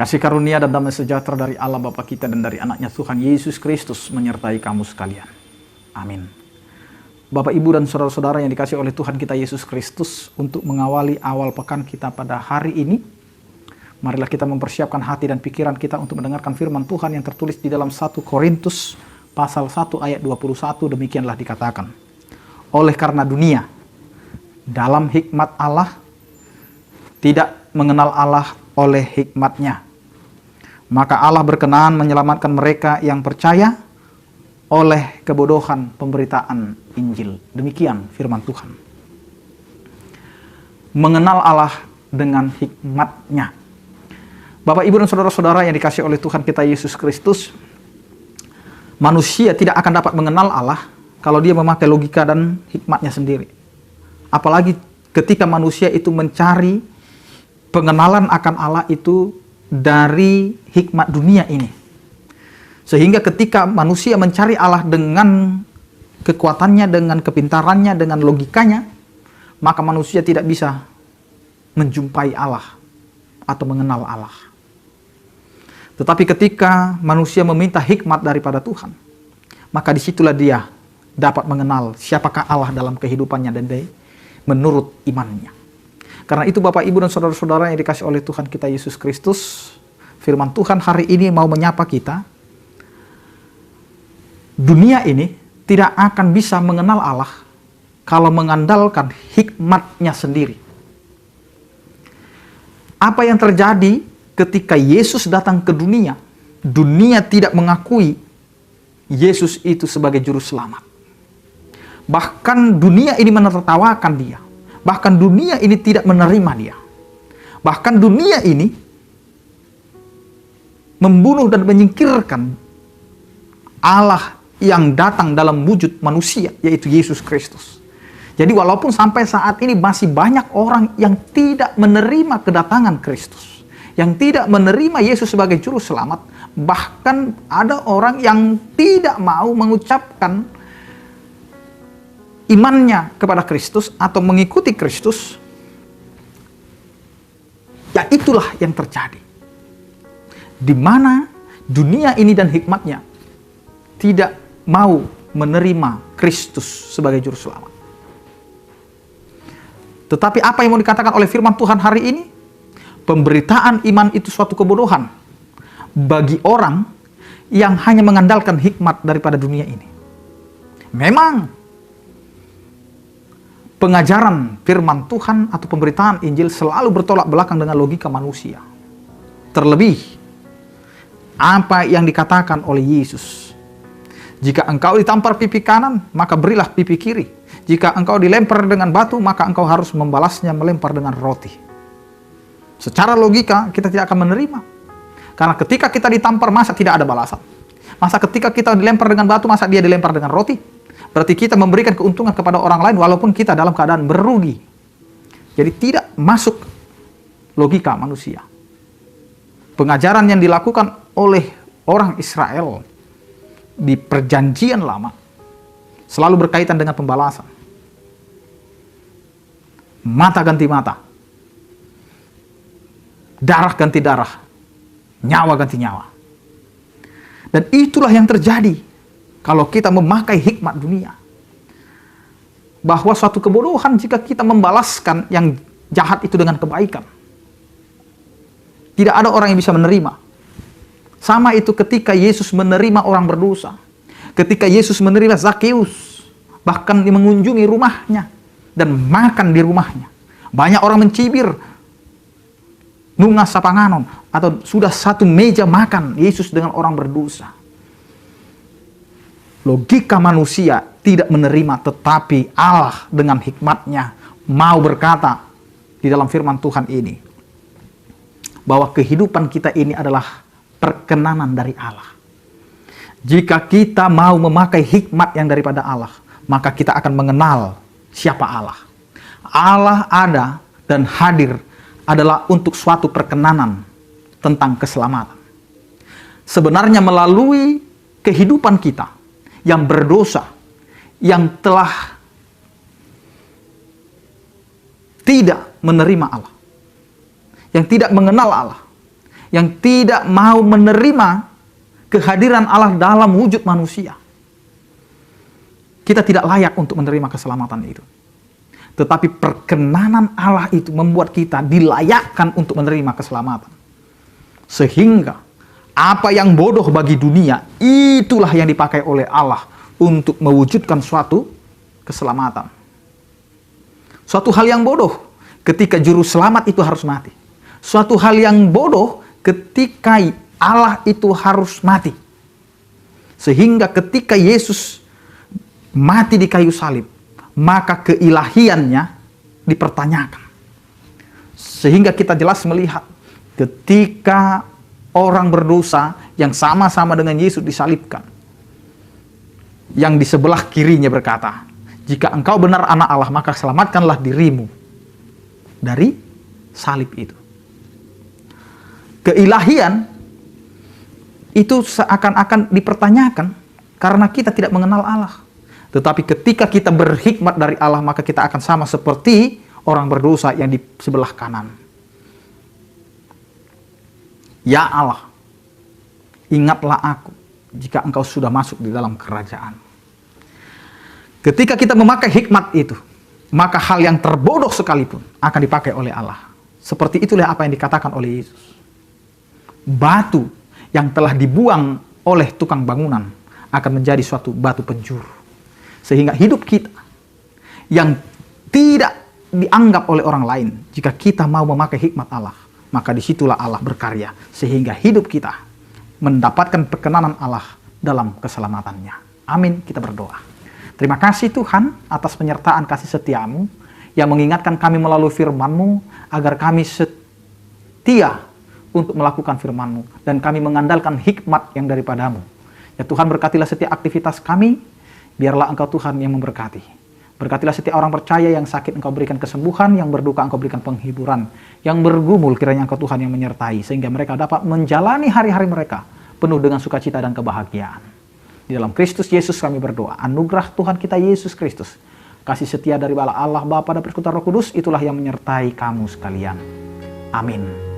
Kasih karunia dan damai sejahtera dari Allah Bapa kita dan dari anaknya Tuhan Yesus Kristus menyertai kamu sekalian. Amin. Bapak, Ibu, dan saudara-saudara yang dikasihi oleh Tuhan kita Yesus Kristus, untuk mengawali awal pekan kita pada hari ini, marilah kita mempersiapkan hati dan pikiran kita untuk mendengarkan firman Tuhan yang tertulis di dalam 1 Korintus pasal 1 ayat 21. Demikianlah dikatakan, oleh karena dunia dalam hikmat Allah tidak mengenal Allah oleh hikmatnya, maka Allah berkenan menyelamatkan mereka yang percaya oleh kebodohan pemberitaan Injil. Demikian firman Tuhan. Mengenal Allah dengan hikmatnya. Bapak, Ibu, dan saudara-saudara yang dikasihi oleh Tuhan kita Yesus Kristus, manusia tidak akan dapat mengenal Allah kalau dia memakai logika dan hikmatnya sendiri. Apalagi ketika manusia itu mencari pengenalan akan Allah itu dari hikmat dunia ini. Sehingga ketika manusia mencari Allah dengan kekuatannya, dengan kepintarannya, dengan logikanya, maka manusia tidak bisa menjumpai Allah atau mengenal Allah. Tetapi ketika manusia meminta hikmat daripada Tuhan, maka disitulah dia dapat mengenal siapakah Allah dalam kehidupannya dan menurut imannya. Karena itu Bapak, Ibu, dan saudara-saudara yang dikasihi oleh Tuhan kita Yesus Kristus, firman Tuhan hari ini mau menyapa kita. Dunia ini tidak akan bisa mengenal Allah kalau mengandalkan hikmatnya sendiri. Apa yang terjadi ketika Yesus datang ke dunia? Dunia tidak mengakui Yesus itu sebagai juru selamat. Bahkan dunia ini menertawakan dia. Bahkan dunia ini tidak menerima dia. Bahkan dunia ini membunuh dan menyingkirkan Allah yang datang dalam wujud manusia, yaitu Yesus Kristus. Jadi walaupun sampai saat ini masih banyak orang yang tidak menerima kedatangan Kristus, yang tidak menerima Yesus sebagai juru selamat, bahkan ada orang yang tidak mau mengucapkan imannya kepada Kristus atau mengikuti Kristus, ya itulah yang terjadi. Di mana dunia ini dan hikmatnya tidak mau menerima Kristus sebagai juru selamat. Tetapi apa yang mau dikatakan oleh firman Tuhan hari ini? Pemberitaan iman itu suatu kebodohan bagi orang yang hanya mengandalkan hikmat daripada dunia ini. Memang pengajaran firman Tuhan atau pemberitaan Injil selalu bertolak belakang dengan logika manusia. Terlebih apa yang dikatakan oleh Yesus. Jika engkau ditampar pipi kanan, maka berilah pipi kiri. Jika engkau dilempar dengan batu, maka engkau harus membalasnya melempar dengan roti. Secara logika kita tidak akan menerima. Karena ketika kita ditampar, masa tidak ada balasan? Masa ketika kita dilempar dengan batu, masa dia dilempar dengan roti? Berarti kita memberikan keuntungan kepada orang lain walaupun kita dalam keadaan merugi. Jadi tidak masuk logika manusia. Pengajaran yang dilakukan oleh orang Israel di perjanjian lama selalu berkaitan dengan pembalasan. Mata ganti mata. Darah ganti darah. Nyawa ganti nyawa. Dan itulah yang terjadi kalau kita memakai hikmat dunia. Bahwa suatu kebodohan jika kita membalaskan yang jahat itu dengan kebaikan. Tidak ada orang yang bisa menerima. Sama itu ketika Yesus menerima orang berdosa. Ketika Yesus menerima Zakeus. Bahkan mengunjungi rumahnya. Dan makan di rumahnya. Banyak orang mencibir. Nungas sapanganon. Atau sudah satu meja makan Yesus dengan orang berdosa. Logika manusia tidak menerima, tetapi Allah dengan hikmatnya mau berkata di dalam firman Tuhan ini bahwa kehidupan kita ini adalah perkenanan dari Allah. Jika kita mau memakai hikmat yang daripada Allah, maka kita akan mengenal siapa Allah. Allah ada dan hadir adalah untuk suatu perkenanan tentang keselamatan. Sebenarnya melalui kehidupan kita yang berdosa, yang telah tidak menerima Allah, yang tidak mengenal Allah, yang tidak mau menerima kehadiran Allah dalam wujud manusia. Kita tidak layak untuk menerima keselamatan itu. Tetapi perkenanan Allah itu membuat kita dilayakkan untuk menerima keselamatan. Sehingga apa yang bodoh bagi dunia, itulah yang dipakai oleh Allah untuk mewujudkan suatu keselamatan. Suatu hal yang bodoh ketika juru selamat itu harus mati. Suatu hal yang bodoh ketika Allah itu harus mati. Sehingga ketika Yesus mati di kayu salib, maka keilahiannya dipertanyakan. Sehingga kita jelas melihat ketika orang berdosa yang sama-sama dengan Yesus disalibkan, yang di sebelah kirinya berkata, "Jika engkau benar anak Allah, maka selamatkanlah dirimu dari salib itu." Keilahian itu seakan-akan dipertanyakan karena kita tidak mengenal Allah. Tetapi ketika kita berhikmat dari Allah, maka kita akan sama seperti orang berdosa yang di sebelah kanan. Ya Allah, ingatlah aku jika engkau sudah masuk di dalam kerajaan. Ketika kita memakai hikmat itu, maka hal yang terbodoh sekalipun akan dipakai oleh Allah. Seperti itulah apa yang dikatakan oleh Yesus. Batu yang telah dibuang oleh tukang bangunan akan menjadi suatu batu penjuru. Sehingga hidup kita yang tidak dianggap oleh orang lain, jika kita mau memakai hikmat Allah, maka disitulah Allah berkarya. Sehingga hidup kita mendapatkan perkenanan Allah dalam keselamatannya. Amin, kita berdoa. Terima kasih Tuhan atas penyertaan kasih setiamu yang mengingatkan kami melalui firman-Mu agar kami setia untuk melakukan firman-Mu dan kami mengandalkan hikmat yang daripadamu. Ya Tuhan, berkatilah setiap aktivitas kami, biarlah Engkau Tuhan yang memberkati. Berkatilah setiap orang percaya yang sakit Engkau berikan kesembuhan, yang berduka Engkau berikan penghiburan, yang bergumul kiranya Engkau Tuhan yang menyertai, sehingga mereka dapat menjalani hari-hari mereka penuh dengan sukacita dan kebahagiaan. Di dalam Kristus Yesus kami berdoa, anugerah Tuhan kita Yesus Kristus, kasih setia dari Allah Bapa dan Persekutuan Roh Kudus, itulah yang menyertai kamu sekalian. Amin.